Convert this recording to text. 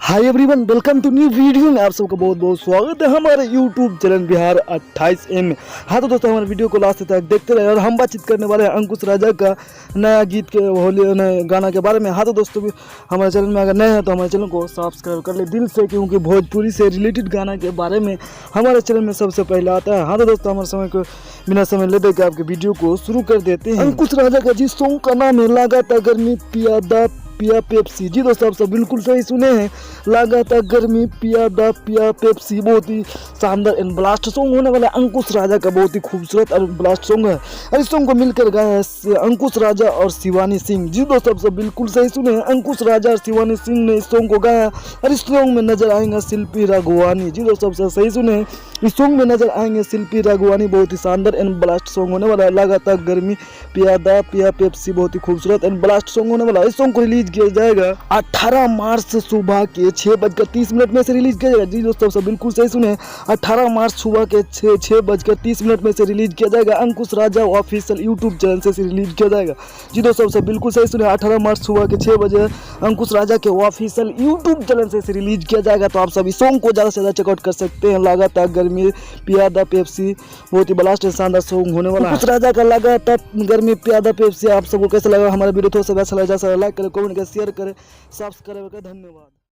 Hi everyone, welcome to new video में आप सबका बहुत बहुत स्वागत है हमारे यूट्यूब चैनल बिहार 28M में। हाँ तो दोस्तों, हमारे वीडियो को लास्ट तक देखते रहे और हम बातचीत करने वाले हैं अंकुश राजा का नया गीत के होली नए गाना के बारे में। हाँ तो दोस्तों, भी हमारे चैनल में अगर नए हैं तो हमारे चैनल को सब्सक्राइब कर ले दिल से, क्योंकि भोजपुरी से रिलेटेड गाना के बारे में हमारे चैनल में सबसे पहले आता है। हाँ तो दोस्तों, हमारे समय को बिना समय ले देकर आपके वीडियो को शुरू कर देते हैं। अंकुश राजा का जिस सॉन्ग का नाम है लगाता गर्मी पिया पेप्सी। जी दोस्तों, आप सब बिल्कुल सही सुने हैं, लगातार गर्मी पिया पेप्सी। बहुत ही शानदार एंड ब्लास्ट सॉन्ग होने वाला है। अंकुश राजा का बहुत ही खूबसूरत और ब्लास्ट सॉन्ग है और इस सॉन्ग को मिलकर गाया है अंकुश राजा और शिवानी सिंह। जी दोस्तों, आप सब बिल्कुल सही सुने हैं, अंकुश राजा और शिवानी सिंह ने इस सॉन्ग को गाया और इस सॉन्ग में नजर आएंगे शिल्पी राघवानी। जी दोस्तों, आप सब सही सुने हैं, इस सॉन्ग में नजर आएंगे शिल्पी राघवानी। बहुत ही शानदार एंड ब्लास्ट सॉन्ग होने वाला है, लगातार गर्मी पिया पेप्सी। बहुत ही खूबसूरत एंड ब्लास्ट सॉन्ग होने वाला है। इस सॉन्ग को रिलीज किया जाएगा 18 मार्च सुबह के 6:30 में से रिलीज किया जाएगा। जी दोस्तों, सब बिल्कुल सही सुने, 18 मार्च सुबह के 6:30 में से रिलीज किया जाएगा। अंकुश राजा ऑफिशियल यूट्यूब चैनल से रिलीज किया जाएगा। जी दोस्तों, सब बिल्कुल सही सुने, 18 मार्च सुबह के 6 बजे अंकुश राजा के ऑफिशियल यूट्यूब चैनल से रिलीज किया जाएगा। तो आप सभी सॉन्ग को ज़्यादा से ज़्यादा चेकआउट कर सकते हैं। लगातार गर्मी पिया पेप्सी, बहुत ही ब्लास्ट शानदार सॉन्ग होने वाला है। अंकुश राजा का लगातार गर्मी पिया पेप्सी। आप सबको कैसा लगा हमारा वीडियो? थोड़ा सा अच्छा लगा, लाइक करें, कमेंट करें, शेयर करें, सब्सक्राइब करें। धन्यवाद।